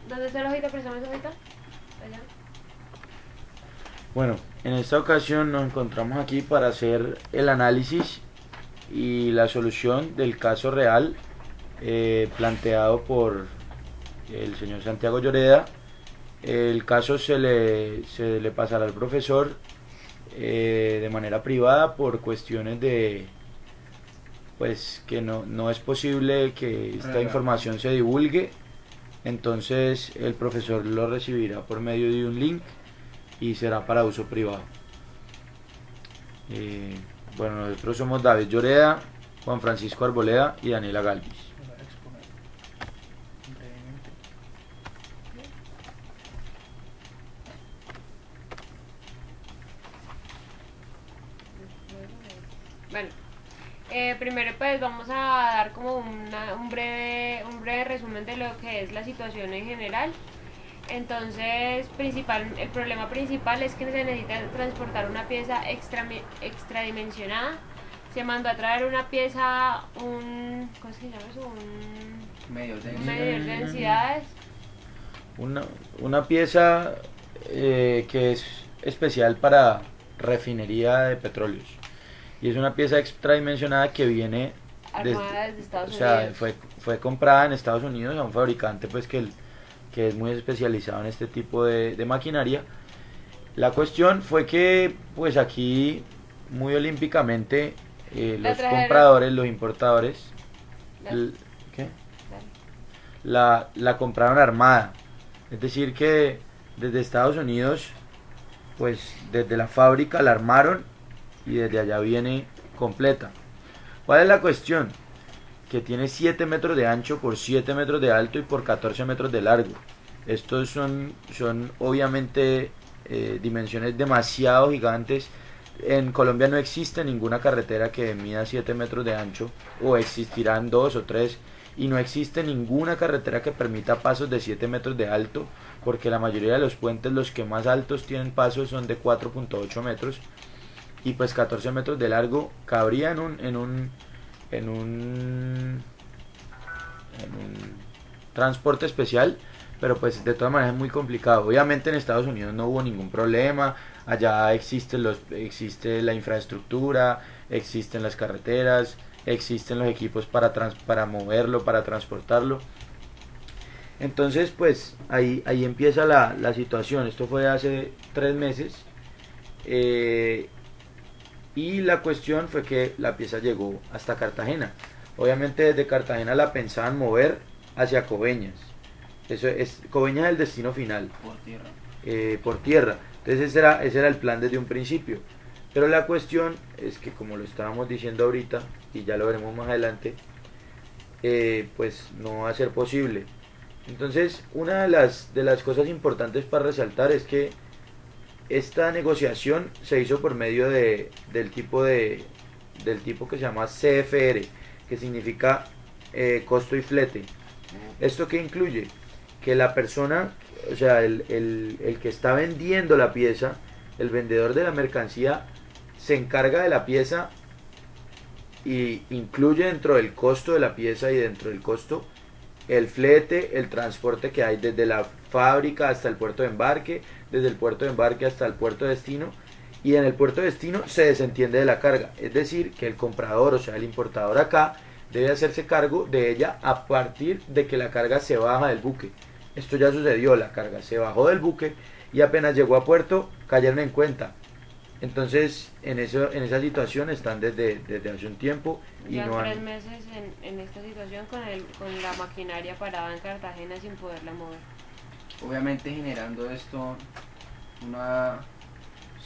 ¿Dónde está la hojita? Préstame esa hojita. Allá. Bueno, en esta ocasión nos encontramos aquí para hacer el análisis y la solución del caso real planteado por el señor Santiago Lloreda. El caso se le pasará al profesor de manera privada por cuestiones de pues que no es posible que esta información se divulgue. Entonces el profesor lo recibirá por medio de un link y será para uso privado. Bueno, nosotros somos David Lloreda, Juan Francisco Arboleda y Daniela Galvis. Bueno, primero pues vamos a dar como un breve resumen de lo que es la situación en general. Entonces, el problema principal es que se necesita transportar una pieza extradimensionada. Se mandó a traer una pieza, ¿cómo se llama eso? Un medidor de densidades. Una pieza que es especial para refinería de petróleos. Y es una pieza extradimensionada que viene desde Estados Unidos. O sea, fue comprada en Estados Unidos a un fabricante pues que es muy especializado en este tipo de maquinaria. La cuestión fue que pues aquí muy olímpicamente los compradores, los importadores la compraron armada, es decir que desde Estados Unidos pues desde la fábrica la armaron y desde allá viene completa. ¿Cuál es la cuestión? Que tiene 7 metros de ancho por 7 metros de alto y por 14 metros de largo. Estos son obviamente dimensiones demasiado gigantes. En Colombia no existe ninguna carretera que mida 7 metros de ancho, o existirán 2 o 3, y no existe ninguna carretera que permita pasos de 7 metros de alto, porque la mayoría de los puentes, los que más altos tienen pasos, son de 4.8 metros, y pues 14 metros de largo cabría en un transporte especial, pero pues de todas maneras es muy complicado. Obviamente en Estados Unidos no hubo ningún problema, allá existe la infraestructura, existen las carreteras, existen los equipos para moverlo, para transportarlo. Entonces pues ahí empieza la situación. Esto fue hace 3 meses. Y la cuestión fue que la pieza llegó hasta Cartagena. Obviamente desde Cartagena la pensaban mover hacia Coveñas. Coveñas es el destino final. Por tierra. Por tierra. Entonces ese era el plan desde un principio. Pero la cuestión es que, como lo estábamos diciendo ahorita, y ya lo veremos más adelante, pues no va a ser posible. Entonces una de las cosas importantes para resaltar es que esta negociación se hizo por medio del tipo que se llama CFR, que significa costo y flete. ¿Esto qué incluye? Que la persona, o sea, el que está vendiendo la pieza, el vendedor de la mercancía, se encarga de la pieza y incluye dentro del costo de la pieza y dentro del costo el flete, el transporte que hay desde la fábrica hasta el puerto de embarque, desde el puerto de embarque hasta el puerto de destino, y en el puerto de destino se desentiende de la carga, es decir, que el comprador, o sea, el importador acá, debe hacerse cargo de ella a partir de que la carga se baja del buque. Esto ya sucedió, la carga se bajó del buque y apenas llegó a puerto cayeron en cuenta. Entonces en esa situación están desde hace un tiempo y ya no 3 meses en esta situación con la maquinaria parada en Cartagena sin poderla mover. Obviamente generando esto una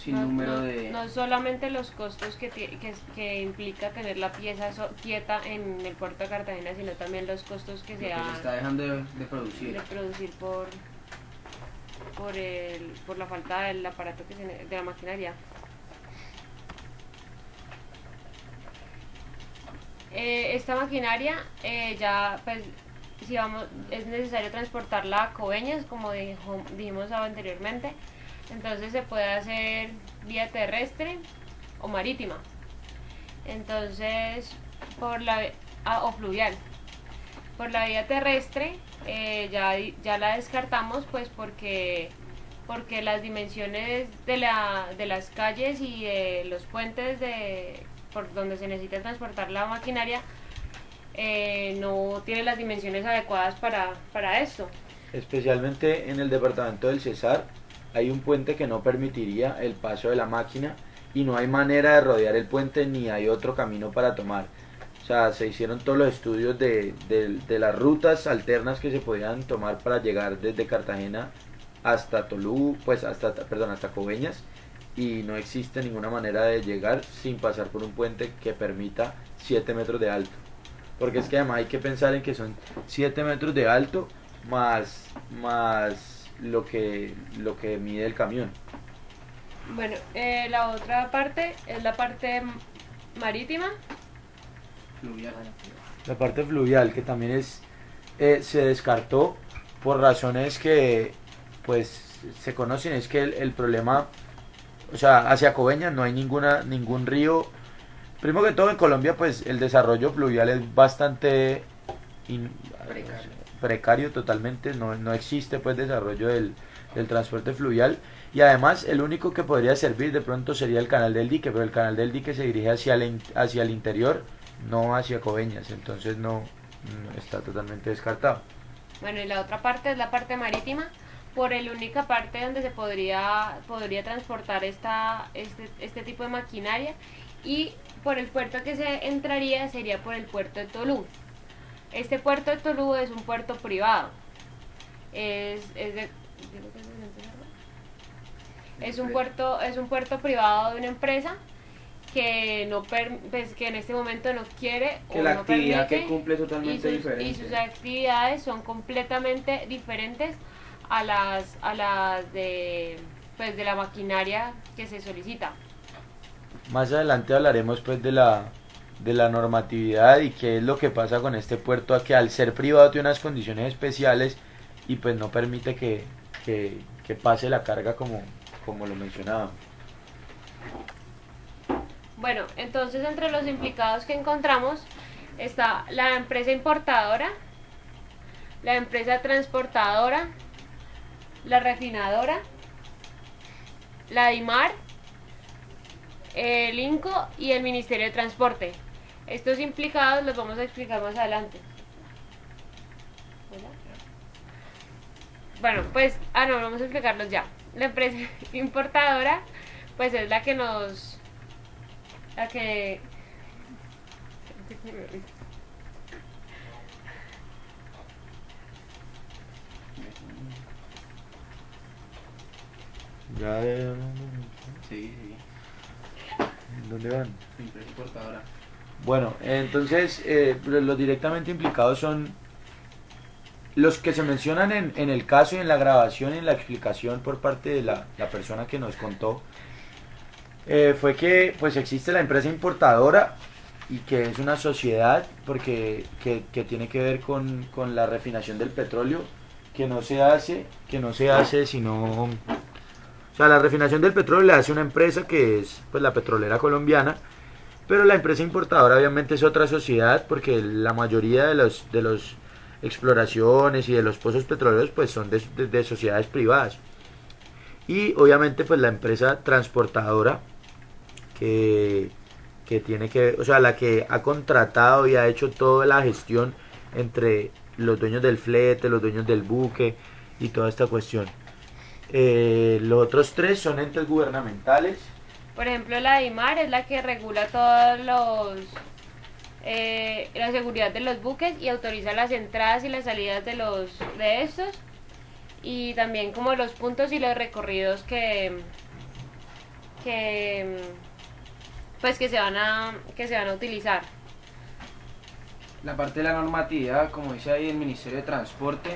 sinnúmero de... No solamente los costos que implica tener la pieza quieta en el puerto de Cartagena, sino también los costos que se está dejando de producir. De producir por la falta del aparato de la maquinaria. Esta maquinaria ya pues si es necesario transportarla a Coveñas, como dijimos anteriormente. Entonces se puede hacer vía terrestre o marítima. Entonces o fluvial. Por la vía terrestre ya la descartamos, pues porque las dimensiones de las calles y de los puentes por donde se necesita transportar la maquinaria no tiene las dimensiones adecuadas para esto. Especialmente en el departamento del Cesar hay un puente que no permitiría el paso de la máquina y no hay manera de rodear el puente ni hay otro camino para tomar. O sea, se hicieron todos los estudios de las rutas alternas que se podían tomar para llegar desde Cartagena hasta Tolú, pues hasta Coveñas, y no existe ninguna manera de llegar sin pasar por un puente que permita 7 metros de alto. Porque es que además hay que pensar en que son 7 metros de alto más lo que mide el camión. Bueno, la otra parte es la parte marítima. Fluvial. La parte fluvial, que también se descartó por razones que pues se conocen. Es que el problema, o sea, hacia Coveñas no hay ningún río. Primero que todo, en Colombia pues el desarrollo fluvial es bastante precario totalmente, no existe pues desarrollo del transporte fluvial, y además el único que podría servir de pronto sería el canal del dique, pero el canal del dique se dirige hacia el interior, no hacia Coveñas, entonces no está totalmente descartado. Bueno, y la otra parte es la parte marítima, por la única parte donde se podría transportar este tipo de maquinaria, y por el puerto que se entraría sería por el puerto de Tolú. Este puerto de Tolú es un puerto privado, es un puerto privado de una empresa que que en este momento no quiere que o la no actividad permite, que cumple es totalmente diferente. y sus actividades son completamente diferentes a las de la maquinaria que se solicita. Más adelante hablaremos pues de la normatividad y qué es lo que pasa con este puerto, que al ser privado tiene unas condiciones especiales y pues no permite que pase la carga como lo mencionaba. Bueno, entonces entre los implicados que encontramos está la empresa importadora, la empresa transportadora, la refinadora, la DIMAR, el INCO y el Ministerio de Transporte. Estos implicados los vamos a explicar más adelante. Bueno, pues, vamos a explicarlos ya. La empresa importadora, pues es la que Ya, Sí. ¿dónde van? Empresa importadora. Bueno, entonces los directamente implicados son los que se mencionan en el caso y en la grabación y en la explicación por parte de la persona que nos contó. Fue que pues existe la empresa importadora y que es una sociedad porque que tiene que ver con la refinación del petróleo, que no se hace sino, o sea, la refinación del petróleo la hace una empresa que es pues la Petrolera Colombiana, pero la empresa importadora obviamente es otra sociedad porque la mayoría de los exploraciones y de los pozos petroleros pues son de sociedades privadas. Y obviamente pues la empresa transportadora que tiene que, o sea, la que ha contratado y ha hecho toda la gestión entre los dueños del flete, los dueños del buque y toda esta cuestión. Los otros tres son entes gubernamentales. Por ejemplo, la DIMAR es la que regula todos la seguridad de los buques y autoriza las entradas y las salidas de estos, y también como los puntos y los recorridos que se van a utilizar. La parte de la normatividad, como dice ahí el Ministerio de Transporte,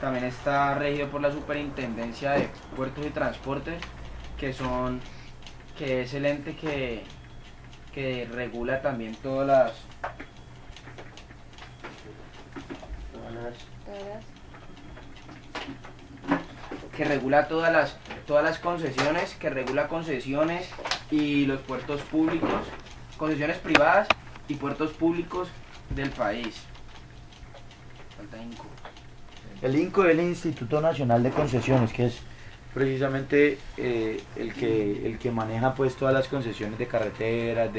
también está regido por la Superintendencia de Puertos y Transportes, que es el ente que regula también que regula todas las concesiones, que regula concesiones y los puertos públicos, concesiones privadas y puertos públicos del país. ahorita INCO. El INCO es el Instituto Nacional de Concesiones, que es precisamente el que maneja pues todas las concesiones de carreteras,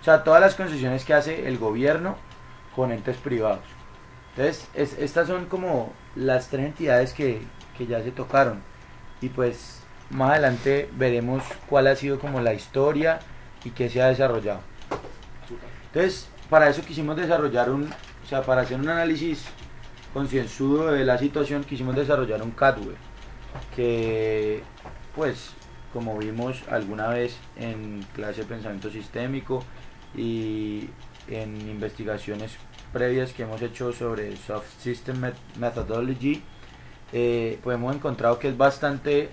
o sea, todas las concesiones que hace el gobierno con entes privados. Entonces, estas son como las tres entidades que ya se tocaron. Y pues más adelante veremos cuál ha sido como la historia y qué se ha desarrollado. Entonces, para eso quisimos desarrollar o sea, para hacer un análisis concienzudo de la situación, quisimos desarrollar un CATWE, que pues como vimos alguna vez en clase de pensamiento sistémico y en investigaciones previas que hemos hecho sobre Soft System Methodology, pues hemos encontrado que es bastante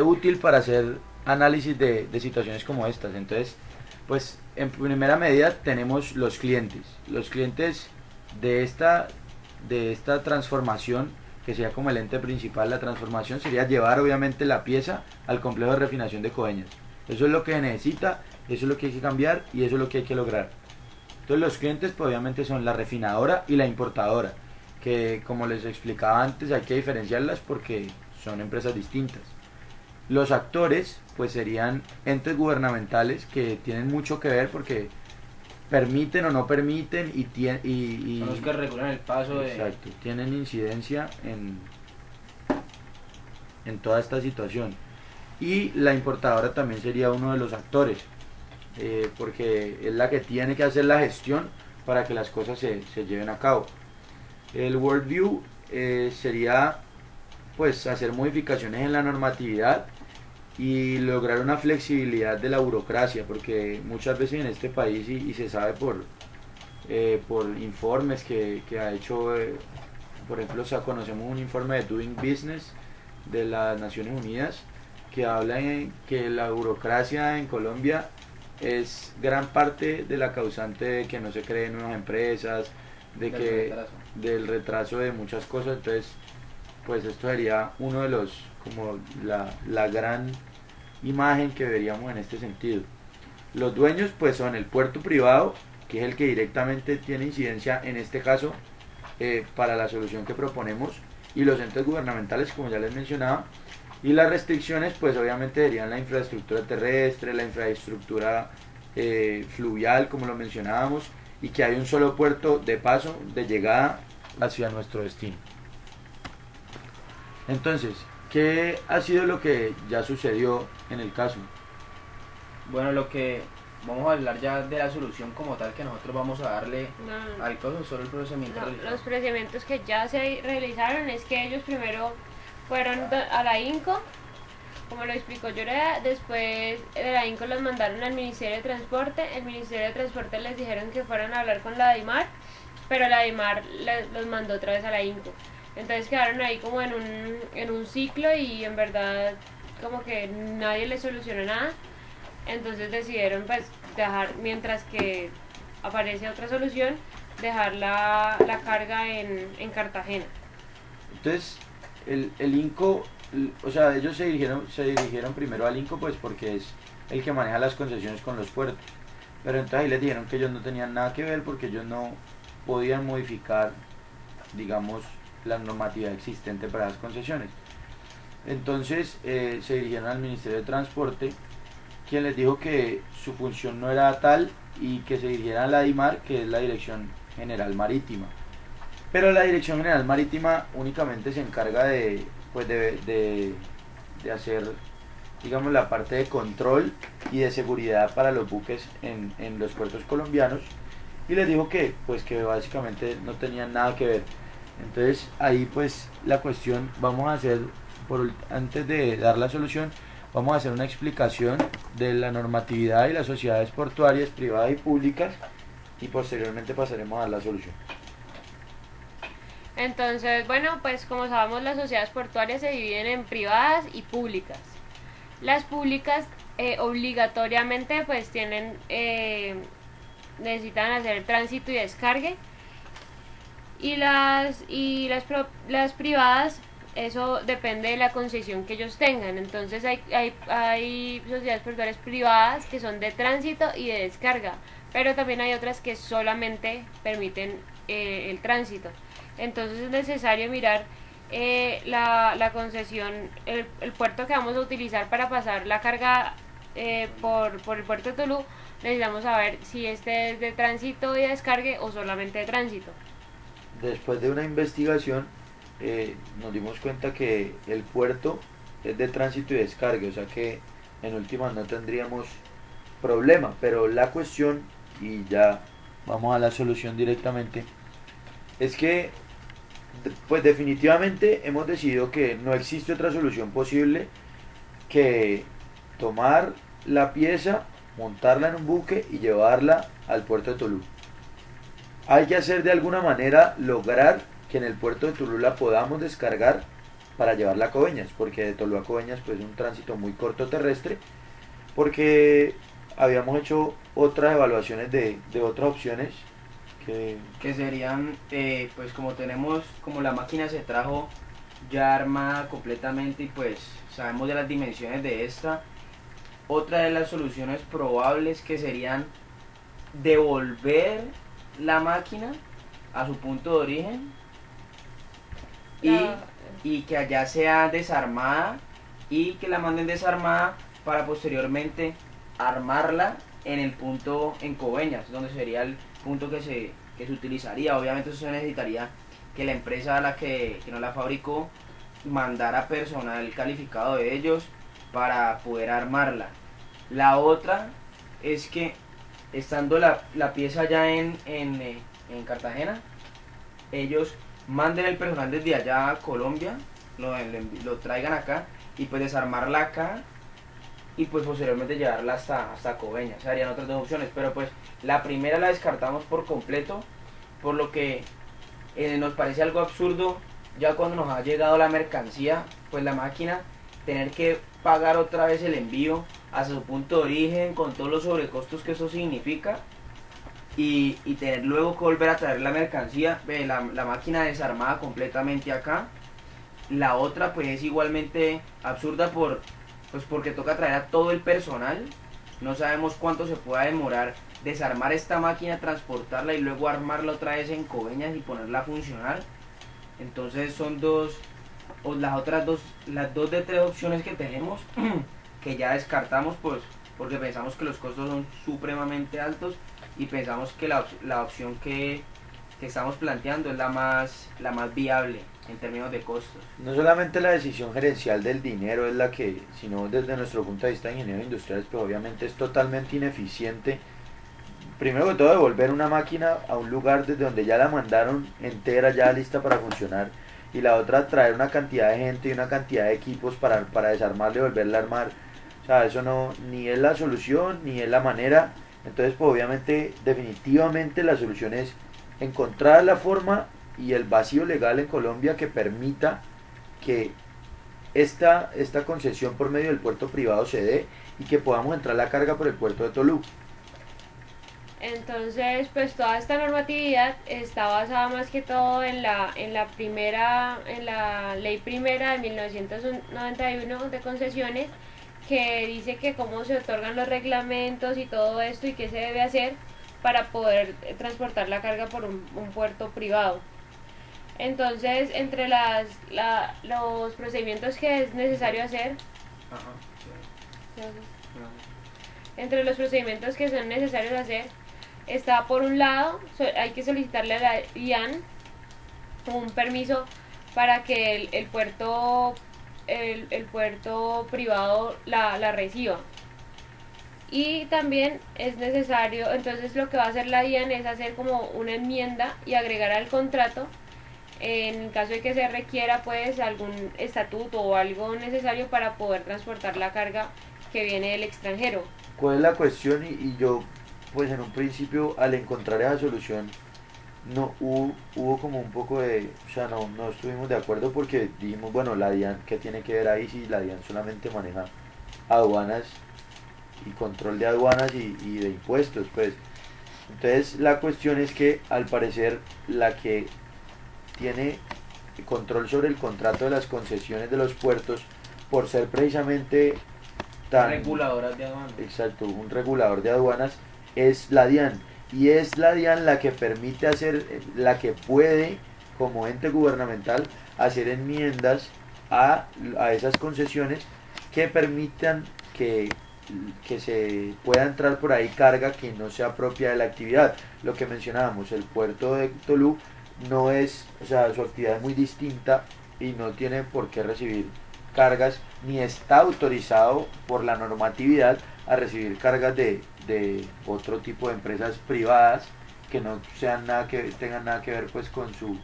útil para hacer análisis de situaciones como estas. Entonces, pues en primera medida tenemos los clientes de esta transformación, que sería como el ente principal. La transformación sería llevar obviamente la pieza al complejo de refinación de Coveñas. Eso es lo que se necesita, eso es lo que hay que cambiar y eso es lo que hay que lograr. Entonces los clientes pues obviamente son la refinadora y la importadora, que como les explicaba antes hay que diferenciarlas porque son empresas distintas. Los actores pues serían entes gubernamentales que tienen mucho que ver porque permiten o no permiten y son los que regulan el paso exacto, tienen incidencia en toda esta situación. Y la importadora también sería uno de los actores, porque es la que tiene que hacer la gestión para que las cosas se lleven a cabo. El worldview sería pues hacer modificaciones en la normatividad y lograr una flexibilidad de la burocracia, porque muchas veces en este país y se sabe por informes que ha hecho, por ejemplo, o sea, conocemos un informe de Doing Business de las Naciones Unidas que habla en que la burocracia en Colombia es gran parte de la causante de que no se creen nuevas empresas, del retraso de muchas cosas. Entonces pues esto sería uno de los, como la gran imagen que veríamos en este sentido. Los dueños pues son el puerto privado, que es el que directamente tiene incidencia en este caso para la solución que proponemos, y los entes gubernamentales, como ya les mencionaba. Y las restricciones pues obviamente serían la infraestructura terrestre, la infraestructura fluvial, como lo mencionábamos, y que hay un solo puerto de paso, de llegada hacia nuestro destino. Entonces, ¿qué ha sido lo que ya sucedió en el caso? Bueno, lo que vamos a hablar ya de la solución como tal que nosotros vamos a darle al caso, solo el procedimiento realizado. Los procedimientos que ya se realizaron es que ellos primero fueron a la INCO, como lo explicó Lloreda. Después de la INCO los mandaron al Ministerio de Transporte. El Ministerio de Transporte les dijeron que fueran a hablar con la DIMAR, pero la DIMAR los mandó otra vez a la INCO. Entonces quedaron ahí como en un ciclo y en verdad como que nadie les solucionó nada. Entonces decidieron pues dejar, mientras que aparece otra solución, dejar la carga en Cartagena. Entonces el INCO, o sea, ellos se dirigieron primero al INCO pues porque es el que maneja las concesiones con los puertos. Pero entonces ahí les dijeron que ellos no tenían nada que ver porque ellos no podían modificar, digamos, la normatividad existente para las concesiones. Entonces se dirigieron al Ministerio de Transporte, quien les dijo que su función no era tal y que se dirigieran a la DIMAR, que es la Dirección General Marítima. Pero la Dirección General Marítima únicamente se encarga de hacer, digamos, la parte de control y de seguridad para los buques en los puertos colombianos, y les dijo que básicamente no tenían nada que ver. Entonces ahí pues la cuestión, vamos a hacer, antes de dar la solución, vamos a hacer una explicación de la normatividad y las sociedades portuarias privadas y públicas, y posteriormente pasaremos a dar la solución. Entonces, bueno, pues como sabemos, las sociedades portuarias se dividen en privadas y públicas. Las públicas obligatoriamente pues necesitan hacer tránsito y descargue, y las privadas, eso depende de la concesión que ellos tengan. Entonces hay sociedades portuarias privadas que son de tránsito y de descarga, pero también hay otras que solamente permiten el tránsito. Entonces es necesario mirar la concesión, el puerto que vamos a utilizar para pasar la carga por el puerto de Tolú. Necesitamos saber si este es de tránsito y descargue o solamente de tránsito. Después de una investigación nos dimos cuenta que el puerto es de tránsito y descargue, o sea que en últimas no tendríamos problema, pero la cuestión, y ya vamos a la solución directamente, es que pues definitivamente hemos decidido que no existe otra solución posible que tomar la pieza, montarla en un buque y llevarla al puerto de Tolú. Hay que hacer de alguna manera lograr que en el puerto de Tolú la podamos descargar para llevarla a Coveñas, porque de Tolú a Coveñas pues es un tránsito muy corto terrestre, porque habíamos hecho otras evaluaciones de otras opciones que serían, pues como la máquina se trajo ya armada completamente y pues sabemos de las dimensiones de esta, otra de las soluciones probables que serían devolver la máquina a su punto de origen y que allá sea desarmada y que la manden desarmada para posteriormente armarla en el punto en Coveñas, donde sería el punto que se utilizaría. Obviamente eso se necesitaría que la empresa a la que no la fabricó mandara personal calificado de ellos para poder armarla. La otra es que estando la pieza ya en Cartagena, ellos manden el personal desde allá a Colombia, lo traigan acá y pues desarmarla acá y pues posteriormente llevarla hasta Coveñas. Se harían otras dos opciones, pero pues la primera la descartamos por completo, por lo que nos parece algo absurdo ya cuando nos ha llegado la mercancía, pues la máquina, tener que pagar otra vez el envío hacia su punto de origen con todos los sobrecostos que eso significa y tener luego que volver a traer la mercancía, la máquina desarmada completamente acá. La otra pues es igualmente absurda porque toca traer a todo el personal. No sabemos cuánto se pueda demorar desarmar esta máquina, transportarla y luego armarla otra vez en Coveñas y ponerla a funcionar. Entonces son las dos de tres opciones que tenemos que ya descartamos, pues porque pensamos que los costos son supremamente altos y pensamos que la opción que estamos planteando es la más viable en términos de costos. No solamente la decisión gerencial del dinero es la que, sino desde nuestro punto de vista de ingenieros industriales, pues obviamente es totalmente ineficiente. Primero que todo, devolver una máquina a un lugar desde donde ya la mandaron entera, ya lista para funcionar, y la otra, traer una cantidad de gente y una cantidad de equipos para desarmarla y volverla a armar. O sea, eso no, ni es la solución, ni es la manera. Entonces, pues obviamente, definitivamente la solución es encontrar la forma y el vacío legal en Colombia que permita que esta concesión por medio del puerto privado se dé y que podamos entrar la carga por el puerto de Tolú. Entonces, pues toda esta normatividad está basada más que todo en la ley primera de 1991 de concesiones, que dice que cómo se otorgan los reglamentos y todo esto y qué se debe hacer para poder transportar la carga por un puerto privado. Entonces, entre los procedimientos que es necesario hacer, entre los procedimientos que son necesarios hacer, está por un lado, hay que solicitarle a la DIAN un permiso para que el puerto privado la reciba. Y también es necesario, entonces lo que va a hacer la DIAN es hacer como una enmienda y agregar al contrato, en caso de que se requiera pues algún estatuto o algo necesario para poder transportar la carga que viene del extranjero. ¿Cuál es la cuestión? Y yo, pues en un principio, al encontrar esa solución, no hubo como un poco de, o sea, no estuvimos de acuerdo, porque dijimos, bueno, la DIAN, ¿qué tiene que ver ahí si la DIAN solamente maneja aduanas y control de aduanas y de impuestos? Pues entonces la cuestión es que al parecer la que tiene control sobre el contrato de las concesiones de los puertos, por ser precisamente reguladoras de aduanas. Exacto, un regulador de aduanas, es la DIAN. y es la DIAN la que permite hacer, la que puede como ente gubernamental hacer enmiendas a esas concesiones que permitan que se pueda entrar por ahí carga que no sea propia de la actividad. Lo que mencionábamos, el puerto de Tolú no es, o sea, su actividad es muy distinta y no tiene por qué recibir cargas, ni está autorizado por la normatividad a recibir cargas de otro tipo de empresas privadas que no sean nada que tengan nada que ver pues con su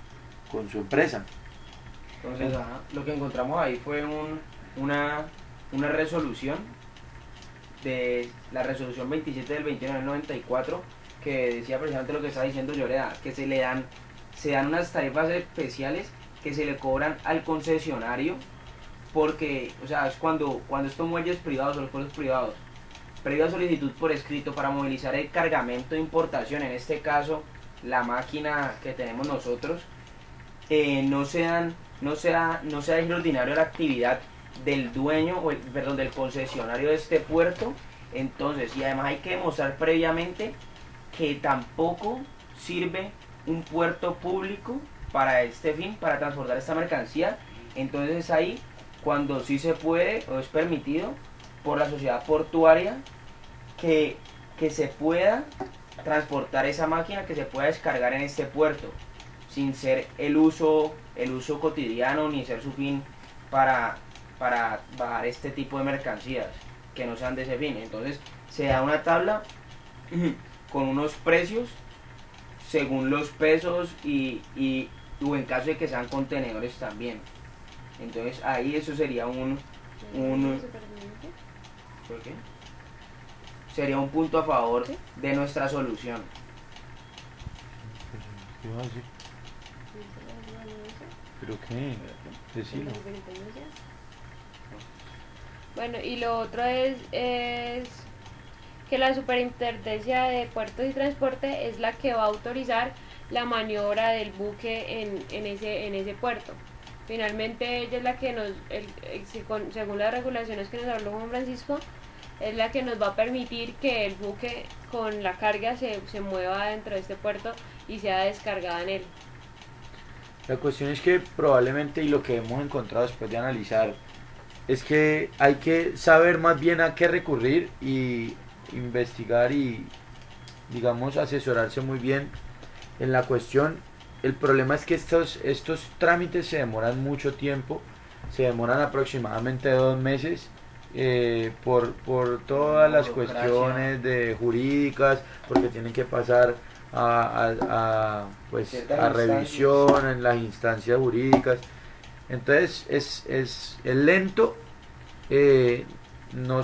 empresa. Entonces, lo que encontramos ahí fue una resolución de la resolución 27 del 29 del 94 que decía precisamente lo que está diciendo Lloreda, que se dan unas tarifas especiales que se le cobran al concesionario porque, o sea, es cuando estos muelles privados o los puertos privados, previa solicitud por escrito para movilizar el cargamento de importación, en este caso la máquina que tenemos nosotros, no sea extraordinario la actividad del dueño, del concesionario de este puerto. Entonces, y además hay que demostrar previamente que tampoco sirve un puerto público para este fin, para transportar esta mercancía. Entonces es ahí cuando sí se puede o es permitido por la sociedad portuaria que se pueda transportar esa máquina, que se pueda descargar en este puerto sin ser el uso cotidiano ni ser su fin para bajar este tipo de mercancías que no sean de ese fin. Entonces se da una tabla con unos precios según los pesos o en caso de que sean contenedores también. Entonces ahí eso sería ¿por qué? Sería un punto a favor de nuestra solución. ¿Qué vas a decir? ¿Pero qué? Decilo. Bueno, y lo otro es que la Superintendencia de Puertos y Transporte es la que va a autorizar la maniobra del buque en ese puerto. Finalmente ella es la que según las regulaciones que nos habló Juan Francisco, es la que nos va a permitir que el buque con la carga se mueva dentro de este puerto y sea descargada en él. La cuestión es que probablemente, y lo que hemos encontrado después de analizar, es que hay que saber más bien a qué recurrir y investigar y, digamos, asesorarse muy bien en la cuestión. El problema es que estos trámites se demoran mucho tiempo, se demoran aproximadamente 2 meses por todas las cuestiones jurídicas, porque tienen que pasar a revisión en las instancias jurídicas. Entonces es lento. No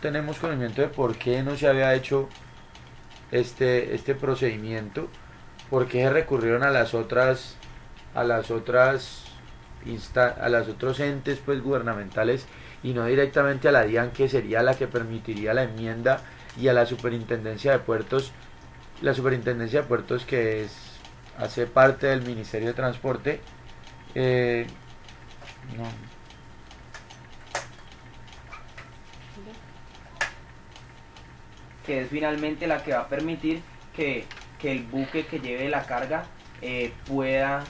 tenemos conocimiento de por qué no se había hecho este procedimiento, por qué se recurrieron a los otros entes pues gubernamentales y no directamente a la DIAN, que sería la que permitiría la enmienda, y a la Superintendencia de Puertos. La Superintendencia de Puertos, que hace parte del Ministerio de Transporte, no. Que es finalmente la que va a permitir que el buque que lleve la carga pueda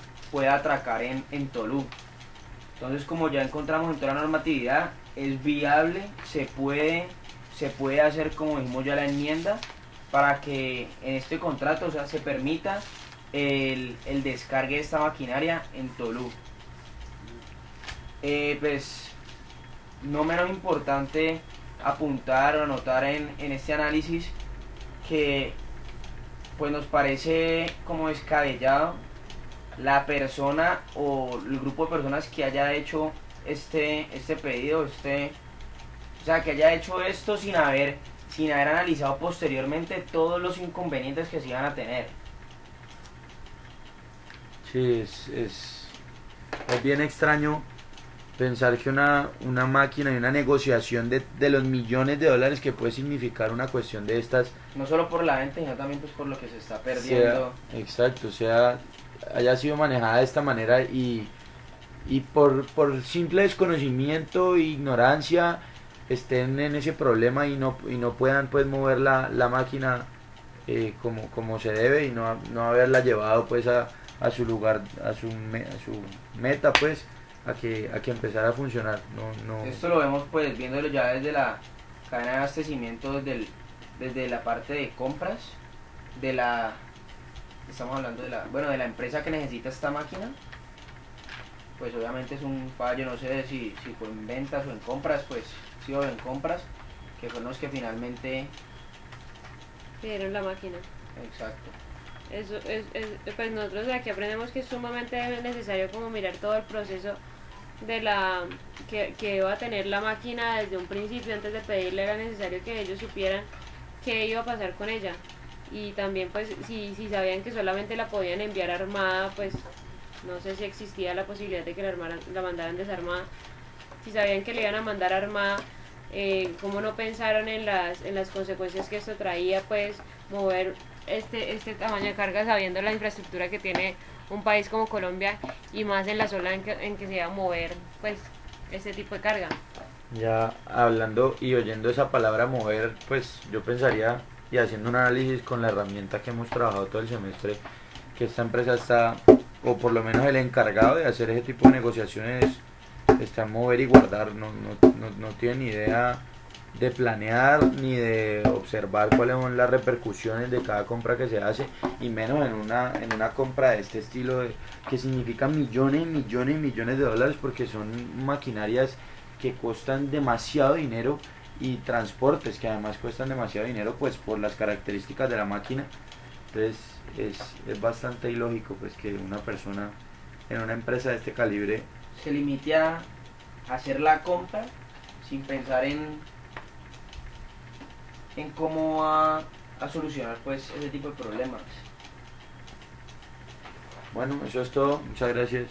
atracar en Tolú. Entonces, como ya encontramos en toda la normatividad, es viable, se puede hacer, como dijimos ya, la enmienda para que en este contrato, o sea, se permita el descargue de esta maquinaria en Tolú. Pues no menos importante apuntar o anotar en este análisis que pues nos parece como descabellado la persona o el grupo de personas que haya hecho este pedido, o sea, que haya hecho esto sin haber analizado posteriormente todos los inconvenientes que se iban a tener. Sí, es bien extraño pensar que una máquina y una negociación de los millones de dólares que puede significar una cuestión de estas, no solo por la venta, sino también pues por lo que se está perdiendo. Haya sido manejada de esta manera y por simple desconocimiento e ignorancia estén en ese problema y no puedan pues mover la máquina como se debe y no haberla llevado pues a su lugar, a su meta pues, a que empezara a funcionar. No. Esto lo vemos pues viéndolo ya desde la cadena de abastecimiento, desde la parte de compras, estamos hablando de la empresa que necesita esta máquina. Pues obviamente es un fallo, no sé si fue en ventas o en compras, pues sí o en compras, que fueron los que finalmente... Pidieron la máquina. Exacto. Eso pues nosotros aquí aprendemos que es sumamente necesario como mirar todo el proceso de que iba a tener la máquina desde un principio. Antes de pedirle era necesario que ellos supieran qué iba a pasar con ella, y también pues si sabían que solamente la podían enviar armada, pues no sé si existía la posibilidad de que la mandaran desarmada. Si sabían que le iban a mandar armada, ¿cómo no pensaron en las consecuencias que esto traía, pues mover este tamaño de carga sabiendo la infraestructura que tiene un país como Colombia, y más en la zona en que se va a mover pues este tipo de carga? Ya hablando y oyendo esa palabra mover, pues yo pensaría, y haciendo un análisis con la herramienta que hemos trabajado todo el semestre, que esta empresa está, o por lo menos el encargado de hacer ese tipo de negociaciones, está en mover y guardar. No tiene ni idea de planear ni de observar cuáles son las repercusiones de cada compra que se hace, y menos en una compra de este estilo, que significa millones y millones y millones de dólares, porque son maquinarias que cuestan demasiado dinero, y transportes que además cuestan demasiado dinero pues por las características de la máquina. Entonces es bastante ilógico pues que una persona en una empresa de este calibre se limite a hacer la compra sin pensar en cómo va a solucionar pues ese tipo de problemas. Bueno, eso es todo. Muchas gracias.